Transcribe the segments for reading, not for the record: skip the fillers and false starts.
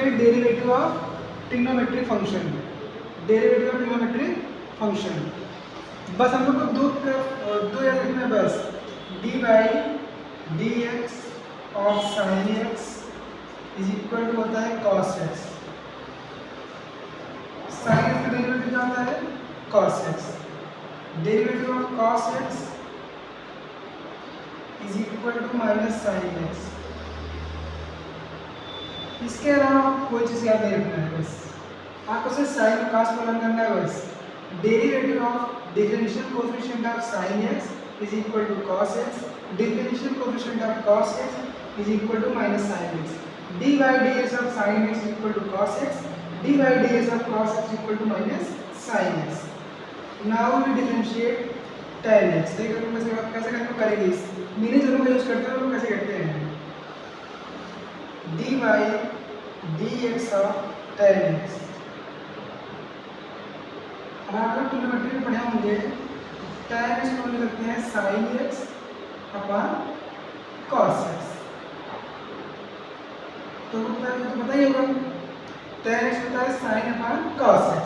Find derivative of trigonometric function, derivative of trigonometric function. बस हम लोग को दो याद रखना है बस, d by D x of sine x is equal to होता है कॉस एक्स। साइन एक्स का डेरिवेटिव क्या होता है? Cos x. Derivative of cos x is equal to minus sine x. इसके अलावा कोई चीज़ याद नहीं रखना है, बस आपको सिर्फ साइन और कॉस को लर्न करना है बस। Derivative of differential coefficient of sin x is equal to cos x, differential coefficient of cos x is equal to minus sin x, d by ds of sin x is equal to cos x, d by ds of cos x is equal to minus sin x. Now we differentiate tan x। देखो तुम कैसे करेंगे, इस meaning दोनों का use करते हैं, कैसे करते हैं, d by dx of tan x। अब आप लोग ट्रिग्नोमेट्री में पढ़े होंगे, tan x को लिख सकते हैं sin x upon cos x। तो पता ही होगा tan x होता है sin upon cos x।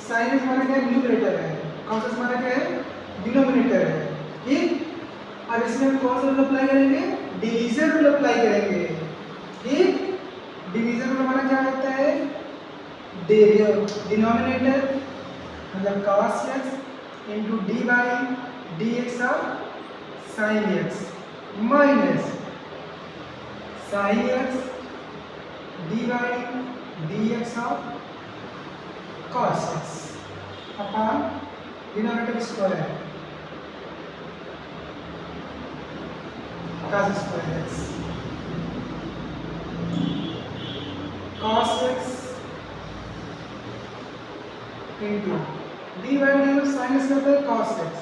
sin x हमारा क्या है? न्यूमरेटर है, cos x हमारा क्या है? डिनोमिनेटर है, ठीक। अब इसमें हम कौन सा रूल अप्लाई करेंगे? डिवीजन रूल अप्लाई करेंगे, ठीक। डिवीजन रूल हमारा क्या होता है? डिनोमिनेटर मतलब cos x into d by D x of sine x minus sine x d by D x of cos x upon denominator square cos square x। cos x into d by D of sine x होता है cos x,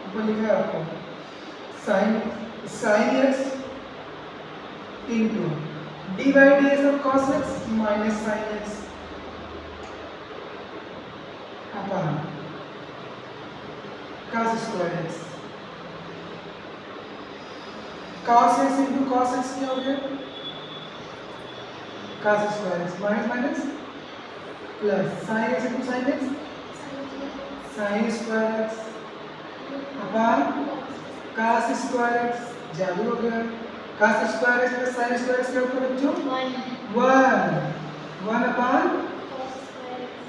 ऊपर लिखा है आपको sign x into d by D x of cos x minus sine x upon cos square x। cos x into cos x क्या हो गया? cos square x minus minus plus sign x into sine x sine square x upon cos square x, जादू हो गया। cos square x plus sign square x क्या होता है बच्चों? 1 upon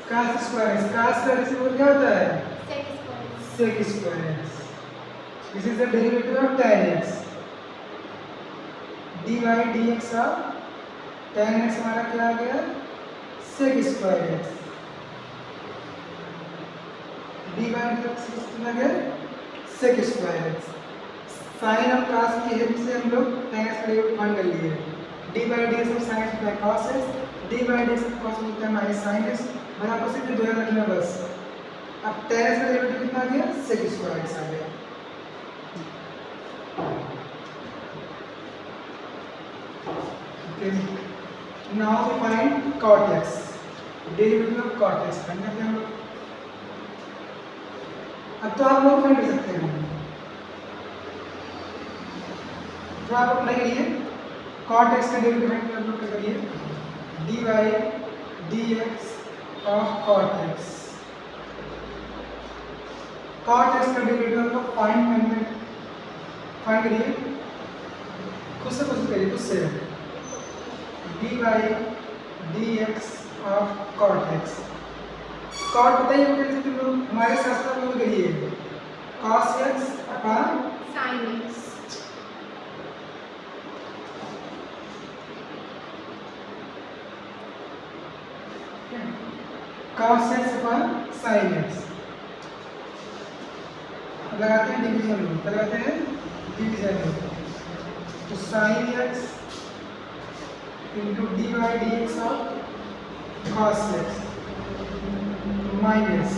cos square x. cos square x क्या होता है? sec square x. This is the derivative of tan x। D by D x of tan x हमारा क्या आ गया? sec square x. D by D x कितना गया? sec square x. Sign और cos की हेल्प से हम लोग tan x का डेरिवेटिव फाइंड कर लिए। D by D x of sin x होता है cos x, D by D x of cos होता है माइनस sin x। बराबर से फिर दो याद रखना बस। अब tan x का डेरिवेटिव कितना आ गया? sec स्क्वायर एक्स आ गया। Now we find cot x, derivative of cot x find करते हैं हम लोग। अब तो आप लोग फाइंड कर सकते हैं, तो आप अप्लाई करिए cot x का डेरिवेटिव फाइंड कर लो, करिए d by D x of cot x। cot x का डेरिवेटिव आपको फाइंड करिए, खुद से करिए, खुद से D by D x of cot x। cot बताइए वो कैसे तुम लोग हमारे साथ साथ लोग करिए cos x upon sin x। cos x upon sin x। लगाते हैं डिवीजन रूल, लगाते हैं डिवीजन रूल। तो sin x into d by D x of cos x minus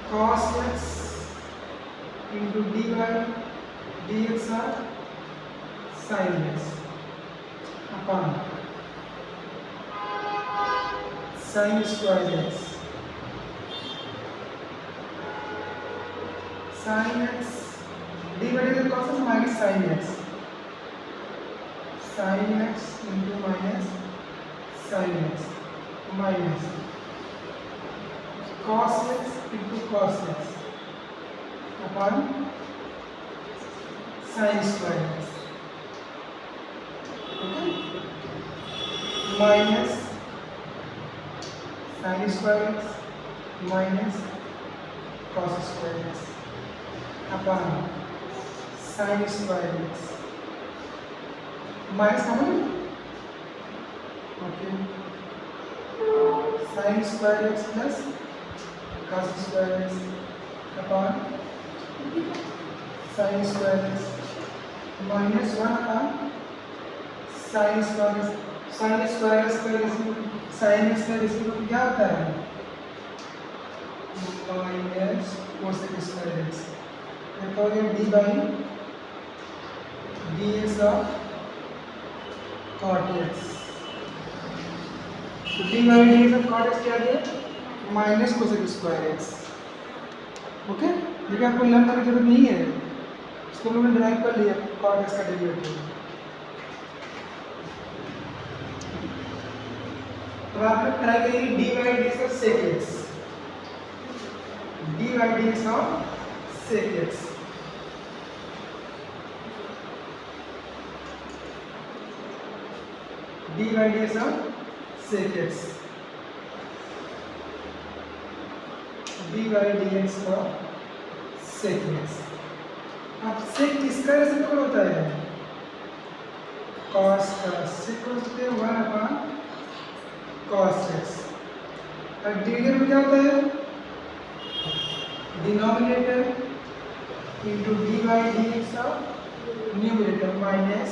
cos x into d by D x of sin x upon sin square x। sin x D by D x cos x minus sin x sign x into minus sine x minus cos x into cos x upon sine square x, okay, minus sine square x minus cos square x upon sine square x minus का मतलब okay sine square x plus cos square x upon sine square x minus 1 upon sine square x. Sine square x sine x का reciprocal क्या होता है? Minus cosec square x. तो हो गया d by D x of cot x. तो d by D x of cot x क्या दिया? Minus cosec square x, okay. देखिए आपको लर्न करने की जरूरत नहीं है, इसको हमने ड्राइव कर लिया कॉट एक्स का डेरिवेटिव। तो आपने ट्राई करिए d by D x of sec x, d by D x of sec x. D by D x of sec x, d by D x of sec x. अब sec किसका reciprocal होता है? Cos का। सेक को लिखते हैं 1 upon cos x. और division में क्या होता है? Denominator into d by D x of numerator minus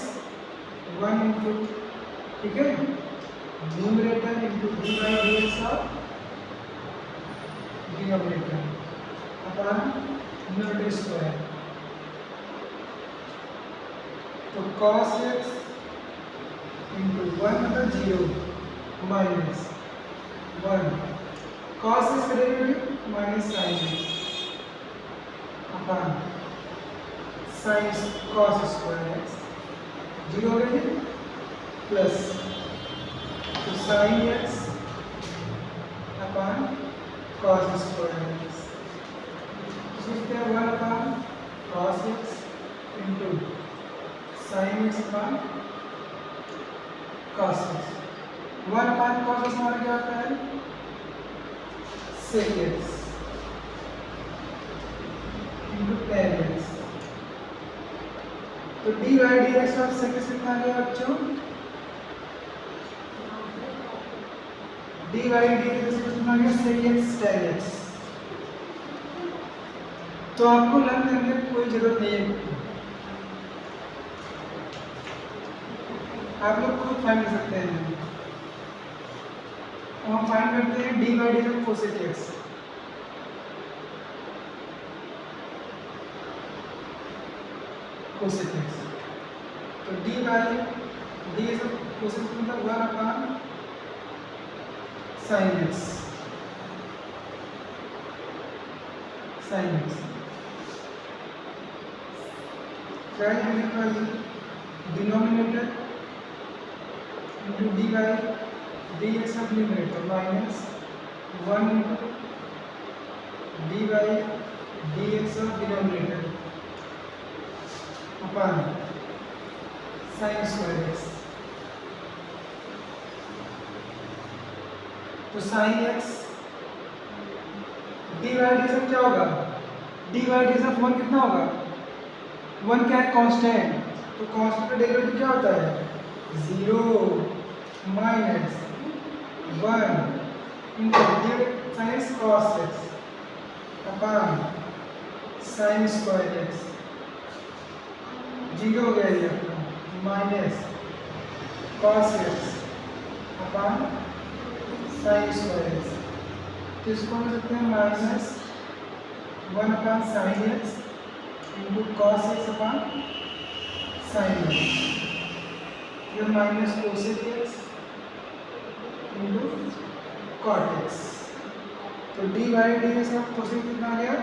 1 into, ठीक है, numerator into d by D x of denominator upon numerator square. तो cos x इंटू 1 मतलब 0 माइनस 1 cos x का derivative minus sine x upon sine cos square x 0 हो गया plus तो sine x upon cos square x। सोचते हैं 1 upon cos x into sine x upon cos x. 1 upon cos x हमारा क्या होता है? Sec x into tan x. तो d by D x of sec x कितना आ गया बच्चों? डी बाई डी एक्स कितना आ गया? Sec x tan x. तो आपको लर्न करने की कोई जरूरत नहीं है, आप लोग खुद फाइंड कर सकते हैं। हम फाइंड करते हैं d by D x cosec x. Cosec x तो d by D x cosec मतलब 1 upon sine x, sine x क्या है? Denominator into d by D x of numerator minus 1 into d by D x of denominator upon sine square x. तो sine x d by D x क्या होगा? D by D x of 1 कितना होगा? 1 क्या है? Constant. तो constant का derivative क्या होता है? 0 minus 1 into sine cos x upon sine square x. 0 हो गया ये अपना minus cos x upon sine square x. तो इसको हम लिखते हैं minus 1 upon sine x into cos x upon sine x. ये minus cosec x into cot x. तो डी बाई डी एक्स का कोसेक कितना आ गया?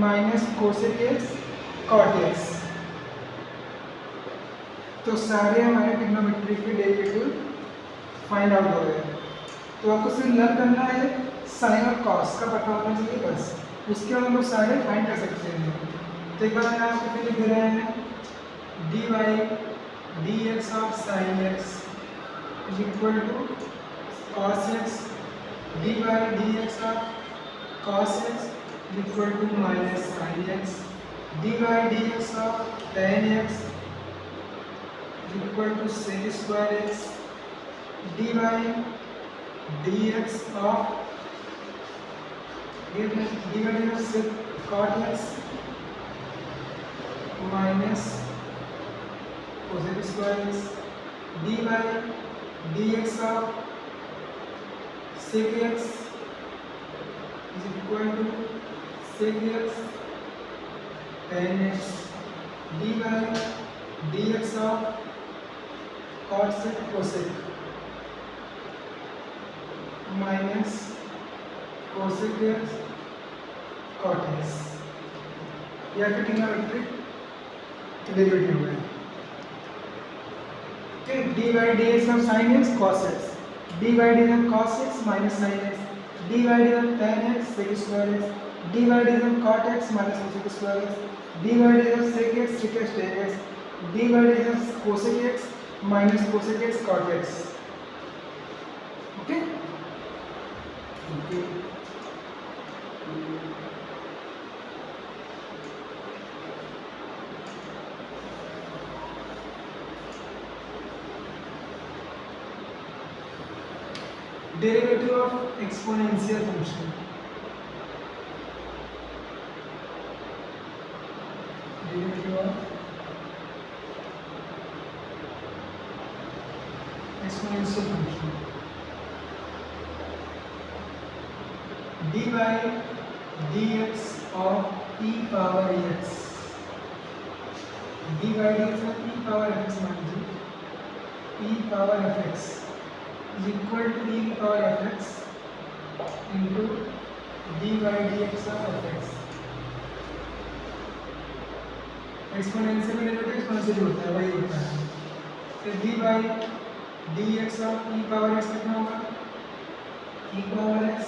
Minus cosec x cot x. तो सारे हमारे ट्रिग्नोमेट्री के डेरिवेटिव फाइंड आउट हो गए। तो आपको सिर्फ लर्न करना है साइन और कॉस का पता होना चाहिए बस, उसके बाद हम लोग सारे फाइंड कर सकते हैं। तो एक बार मैं आपको फिर लिख दे रहे हैं dy dx of sin x is equal to cos x, dy dx of cos x is equal to minus sin x, dy dx of tan x is equal to sec square x, dy dx of sec cot x minus cosec square x, dy dx of sec x is equal to sec x tan x, dy dx of cot sec cosec minus cosec x cot x। यह trigonometric derivative है। Okay, dy dx of sin x cos x, dy dx of cos x minus sin x, dy dx of tan x sec square x, dy dx of cot x minus cosec square x, dy dx of sec x sec x tan x, dy dx of cosec x minus cosec x cot x। Okay okay derivative of exponential function, derivative of exponential function, dy dx of e power x, dy dx of e power fx मान लीजिए e power fx is equal to e power fx into dy dx of fx। Exponential में derivative exponential होता है, वही होता है। तो dy dx of e power x कितना होगा, e power x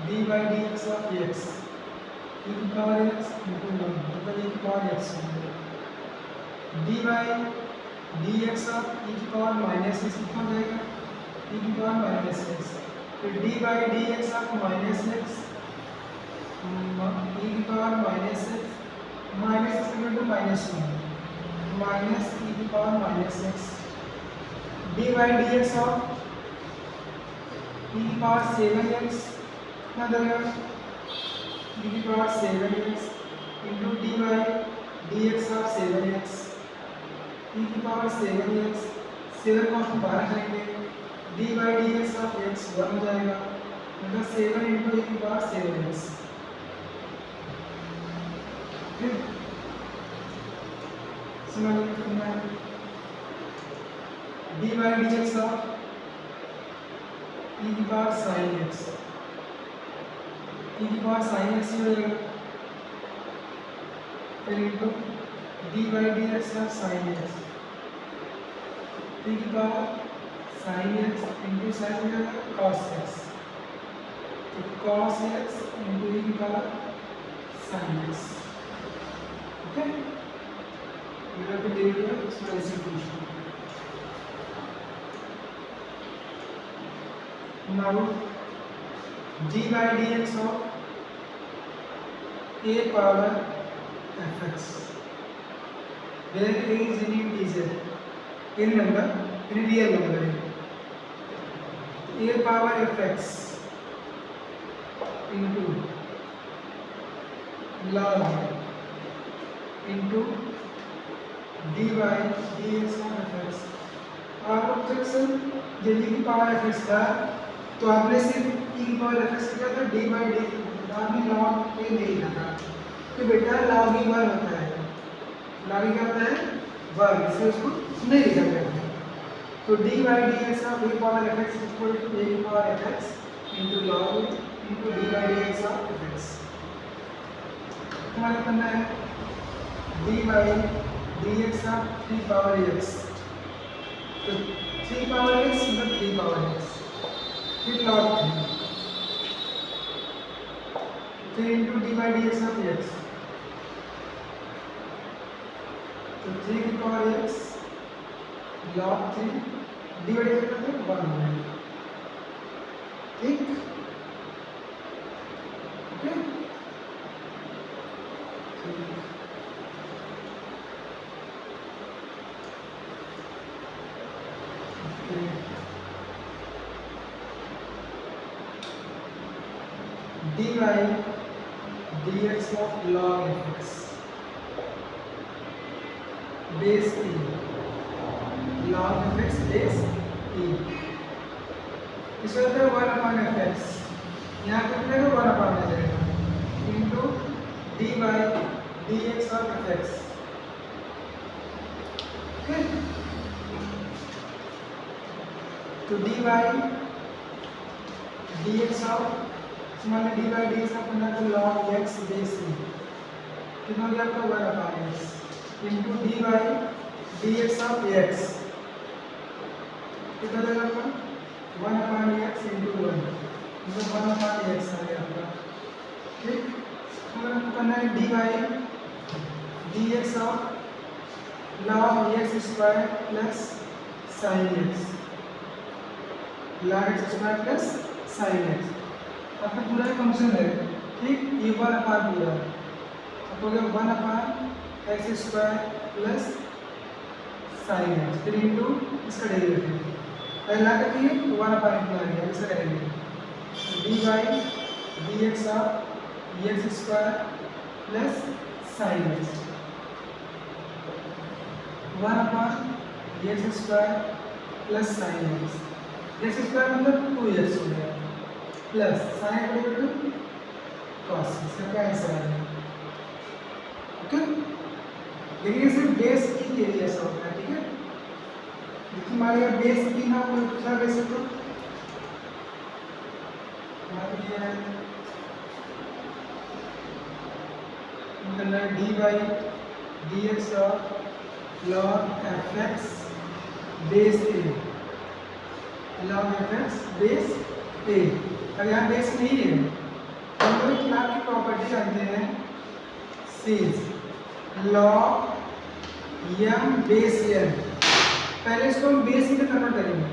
dy dx of x e power x into 1 मतलब e power x dy dx of e power minus x कितना हो जाएगा, e की पावर माइनस एक्स, फिर dy dx of minus x e की power minus एक्स minus x equal to minus 1 minus e की power minus x, dy dx of e की power 7x कितना देगा, e की power 7x into dy dx of 7x e की power 7x 7 को हम 12 करेंगे, dy dx of x 1 हो जाएगा मतलब 7 इंटू e की पावर 7x। फिर समझ करना है dy dx of e की पावर sin x, e की पावर sin x हो जाएगा, फिर into dy dx of sin x e की power sin x into sin हो जाएगा cos x, तो cos x इंटू e की पावर sin x। ओके ये रहा derivative of exponential function. Now dy dx of a power fx where a is an integer in number in real number a power fx into log into dy dx of fx। आप objection जब e की power fx था तो आपने सिर्फ e की power fx किया था dy dx, आपने log a नहीं लिखा था, तो बेटा log e 1 होता है, log e क्या होता है 1, इसलिए उसको नहीं लिखा गया था। तो dy dx of a power fx is equal to a की power fx into log into dy dx of fx। हमारे करना है dy dx of e power x तो 3 पावर x मतलब 3 पावर x, फिर log 3, फिर into d by D x of x, तो 3 की पावर x log 3 डिवाइड करते हैं 1 हो जाएगा, ठीक, okay, dy dx of log fx base e, log fx base e, इसमें होता है 1 अपॉन fx, यहाँ पे मिलेगा 1 अपॉन आ जाएगा into dy dx of fx, ठीक, तो dy dx of मान ली डी बाई डी एक्स अपना तो log x बेस e, कितना हो गया आपका 1 upon x into d by D x of x, कितना हो जाएगा आपका 1 अपॉन x इंटू 1, मतलब 1 अपॉन x आ गया आपका, ठीक, तो हमको करना है d by D x of log x square plus sign x, log x square plus sign x, आपका पूरा फंक्शन है, ठीक, ये 1 अपॉन पूरा, अब हो गया 1 upon x square plus sine x, फिर इंटू इसका डेरिवेटिव, पहला करके 1 अपॉन इतना आ गया, इसका derivative D by D x of x square plus sine x, 1 upon x square plus sine x, x square मतलब 2x हो गया प्लस साइन डेरिवेटिव cos, इसका क्या आंसर आएगा, ओके, देखिए सिर्फ बेस e के लिए ऐसा होता है, ठीक है, देखिए हमारे यहाँ बेस e ना हो क्या बेस तो मान लिया निकलना है d by D x of log fx base a, log fx base a, अब यहाँ बेस नहीं है, हम लोग क्लास की प्रॉपर्टी जानते हैं says log m base n, पहले इसको हम बेस ई में कन्वर्ट करेंगे,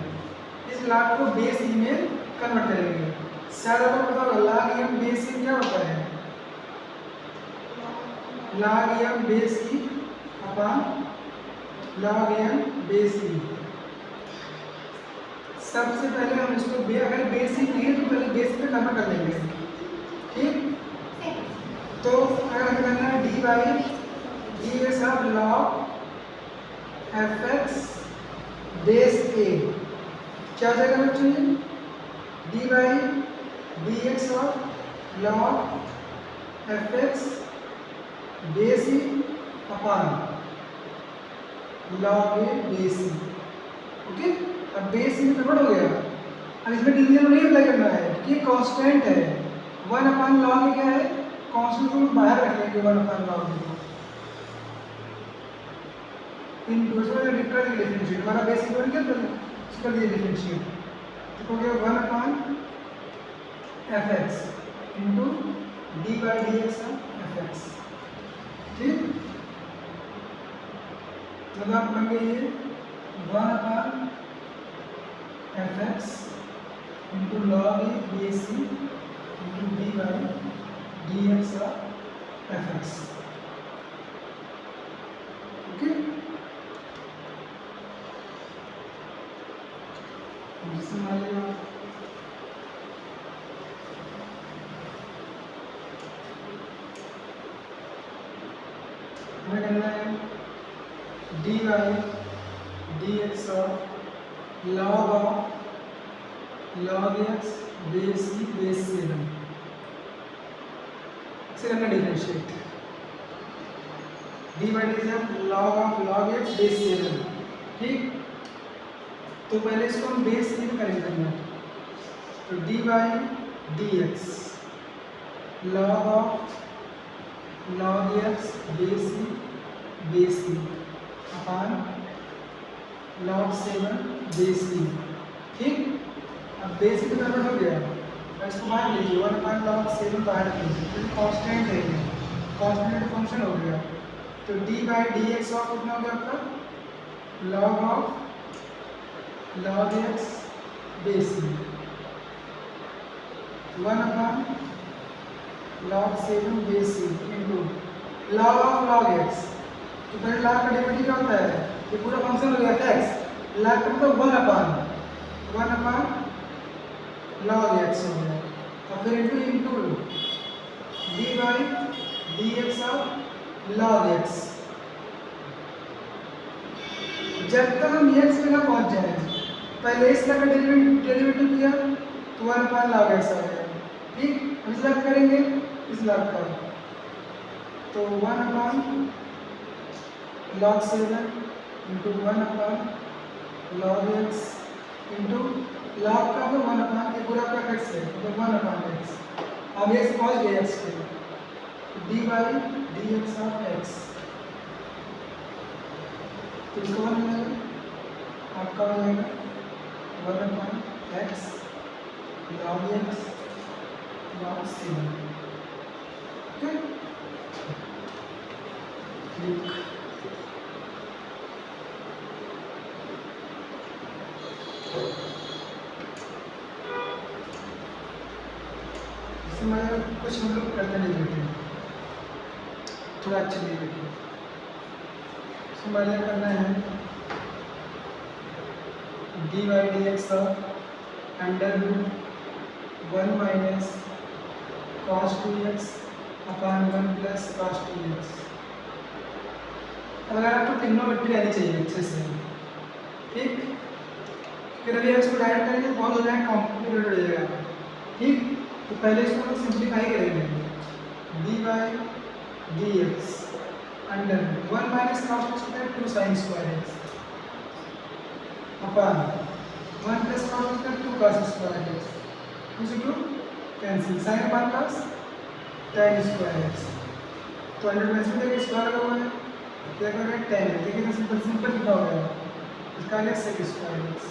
इस log को बेस ई में कन्वर्ट करेंगे, शायद आपको पता होगा log m बेस ई क्या होता है, log m base e upon log m base e, सबसे पहले हम इसको अगर बेसिक नहीं है तो पहले बेस पे कन्वर्ट कर लेंगे, ठीक, तो अगर हमें करना है d by D x of log f x base a, क्या हो जाएगा बच्चों ये d by D x of log f x base e upon log a base e, okay, अब बेस में कन्वर्ट हो गया, अब इसमें डिवीजन नहीं अप्लाई करना है कि ये कांस्टेंट है, 1 अपॉन log क्या है, कांस्टेंट को बाहर रख लेंगे 1 अपॉन log को, इन दूसरों ने कर दिया डिफरेंशिएट, हमारा बेस इक्वल क्या था, इसका दिया डिफरेंशिएट, तो हो गया 1 upon f x into d by D x f x, ठीक, मतलब आप बन गए ये 1 upon f x into log a b c into d by D x f x, okay, जिससे मान लिया हमें करना है d by D x of log x base e base 7 से करना differentiate d by D x log x base 7, ठीक, तो पहले इसको हम बेस ई में करेंगे करना, तो d by D x log x base e upon log 7 base e. ठीक, अब बेस ई तो कन्वर्ट हो गया, अब इसको बाहर लीजिए, 1 अपॉन log 7 बाहर लीजिए, तो कांस्टेंट है ये, कांस्टेंट फंक्शन हो गया। तो d by D x of कितना हो गया आपका, log of log x base E 1 upon log 7 base E into log of log x। तो पहले log का डेरिवेटिव क्या होता है, ये पूरा फंक्शन हो गया x, log का मतलब 1 अपॉन log x हो गया, और फिर into d by dx of log x। जब तक हम x पे ना पहुंच जाए, पहले इस लग का डेरिवेटिव किया तो 1 अपॉन log x आ गया। ठीक, हम इस लग करेंगे, इस लग का तो 1 upon log 7 into 1 upon log x into log का तो 1 अपॉन ये पूरा का x है, तो 1 अपॉन x। अब x पहुंच गया x पे, d by dx of x, तो इसको 1 मिलेगा, आपका हो जाएगा 1 upon x log x log 7। ठीक, कुछ हम लोग करते नहीं देते, थोड़ा अच्छे नहीं देते। हमारे करना है d by D x of under root 1 minus cos 2x upon 1 plus cos 2x। अगर आपको ट्रिग्नोमेट्री आनी चाहिए अच्छे से, ठीक, फिर अभी इसको डायरेक्ट करेंगे तो बहुत हो जाएगा, कॉम्प्लिकेटेड हो जाएगा। ठीक, तो पहले इसको हम सिंप्लीफाई करेंगे, D by D x under 1 minus cos square 2 sign square x upon 1 plus cos square 2 cos square x, 2 से 2 cancel, sine upon cos tan square x. तो अंडर में इसमें देखिए स्क्वायर लगा हुआ है, क्या कर रहे हैं tan है, देखिए सिंपल सिंपल लिखा हुआ है, इसका है sec स्क्वायर एक्स।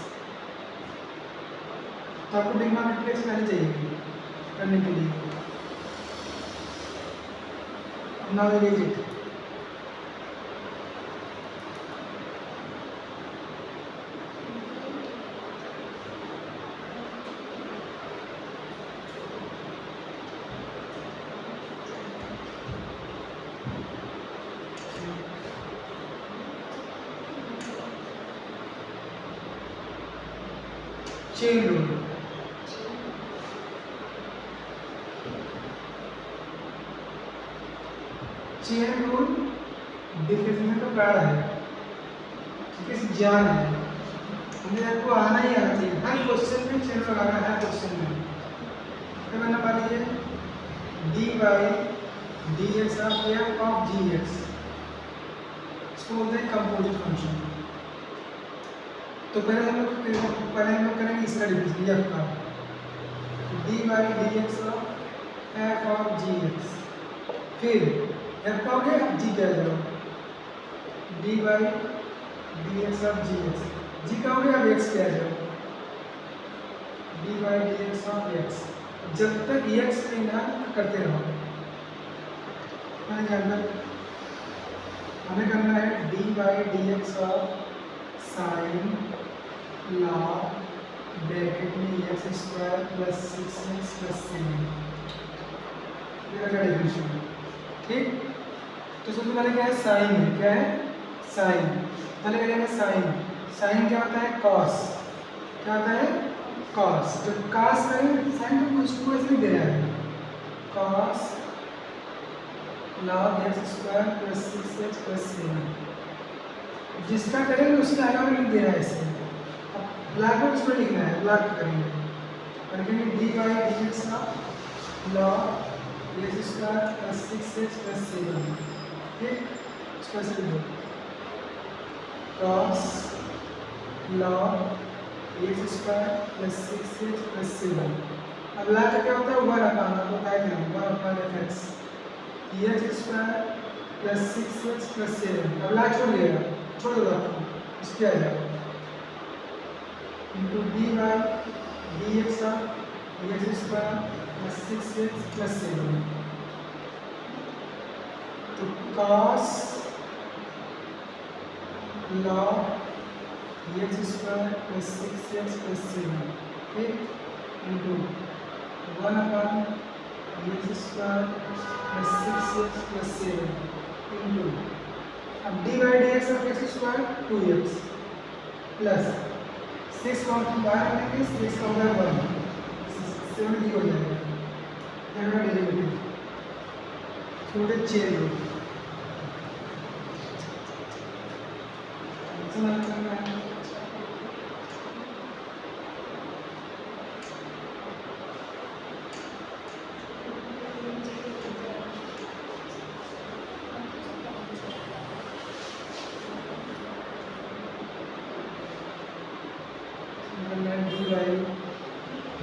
तो आपको ट्रिग्नोमेट्री आनी चाहिए करने के लिए। Now we read it, chain rule. Chain rule definition का प्राण है, किस ज्ञान है, हमें आपको आना ही आना चाहिए, हर क्वेश्चन में चेन रूल लगाना है, क्वेश्चन में क्या करना पा लीजिए, d by D x of F of ji x, इसको बोलते हैं कंपोजिट फंक्शन। तो पहले हम लोग करेंगे इसका डिफरेंस एफ का, D by D x of F of ji X, फिर एफ का हो गया, जी क्या जाओ, D by D x of ji X, G का हो गया, अब एक्स क्या जाओ, D by D x of X. जब तक एक्स नहीं ना करते रहो, हमें करना है d by D x of sine log bracket में x square plus 6x plus 7, ये रखा डिफरेंशियल। ठीक, तो सबसे पहले क्या है, साइन है, क्या है साइन, पहले करेंगे साइन, साइन क्या होता है कॉस, क्या होता है कॉस, जब कॉस करेंगे साइन को कुछ को ऐसे दे रहा है, cos log x square plus 6x plus 7, जिसका करेंगे उसके आगे में लिख दे रहा है इसे, ब्लैक बोर्ड इसमें लिखना है, ब्लैक करेंगे और करेंगे D by D x of log x square plus 6x plus 7। ठीक, इसको ऐसे लिखो, cos log x square plus 6x plus 7। अब लॉग का क्या होता है, 1 अपॉन, आपको क्या है 1 upon f x, x square plus 6x plus 7। अब लॉग छोड़ दिएगा, छोड़ दो आपको, इसके आ जाएगा into dy dx of x square plus 6x plus 7. तो cos log x square plus 6x plus 7 ठीक into 1 upon x square plus 6x plus 7 into अब dy dx of x square 2x plus 6 का बाहर आने 6 का उधर 1 7 D हो जाएगा एवरा डेरिवेटिव छोटे चेंज हो समझ में आ रहा है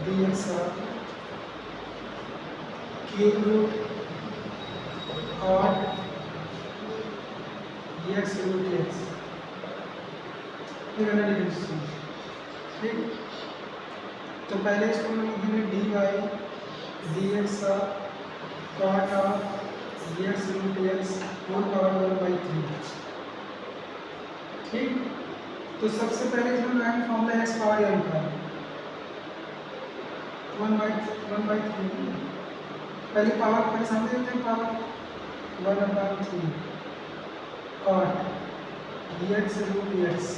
dx of cube root cot dx root x ये करना डिफरेंशिएशन ठीक तो पहले इसको हम लिखेंगे dy dx of cot of dx root x whole power 1/3 ठीक तो सबसे पहले इसमें मैंने फॉर्मूला x पावर n का 1/3 पहले पावर पहले समझ लेते हैं power 1/3 cot dx root x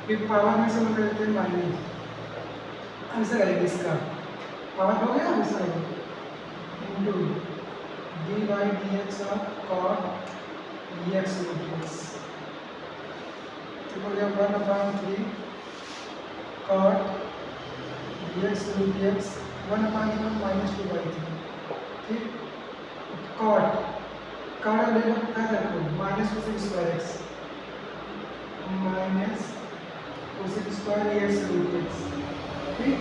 फिर पावर में से बदल देते हैं माइनस आंसर करेंगे इसका पावर हो गया answer into dy dx of cot dx root x तो हो गया 1/3 cot dx root x 1/3 minus 2/3 ठीक cot cot ले लो क्या रखो minus cosec square x minus cosec square x root x ठीक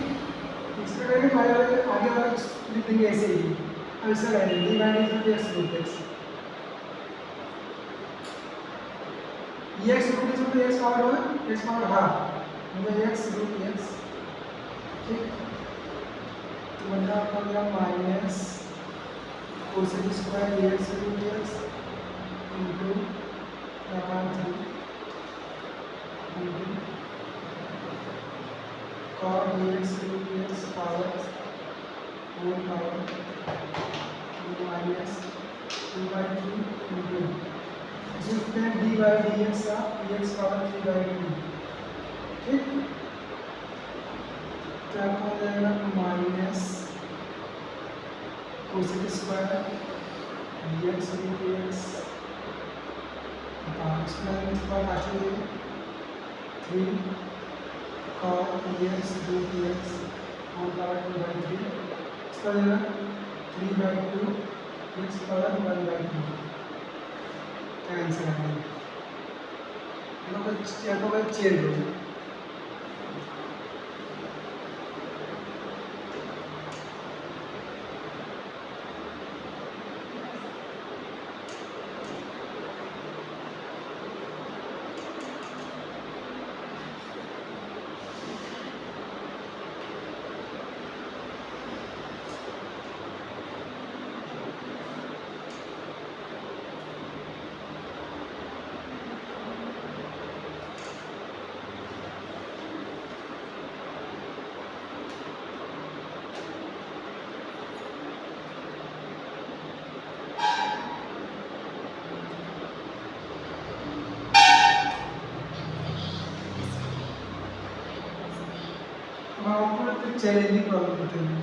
इसका करेंगे आगे वाला लिख देंगे ऐसे ही अब इसका करेंगे dy dx x root x x root x मतलब x power 1 x power half मतलब x root x ठीक तो बन रहा minus cosec square dx root x into 1/3 into cot dx root x power whole power minus 2/3 into इसमें dy dx का dx power 3/2 ठीक तो आपको हो जाएगा minus cosec square dx root x square square आगे 3 cot dx root x whole power 2/3 इसका हो जाएगा 3/2 x power 1/2 क्या आंसर है यहाँ पर चेंज हो चैलेंजिंग प्रॉब्लम होते हैं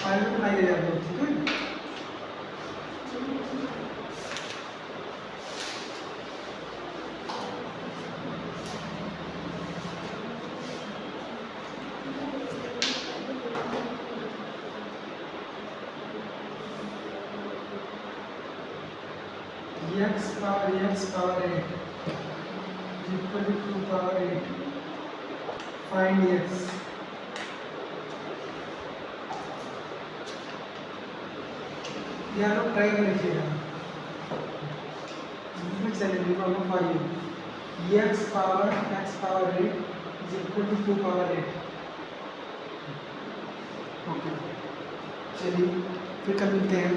आगे आगे जाकर ठीक है x power 8 is equal to 2 power 8 find x यहाँ लोग ट्राई कर लीजिएगा इसमें चलेंगे problem 5 x power 8 is equal to 2 power 8। Okay, चलिए फिर कल मिलते हैं।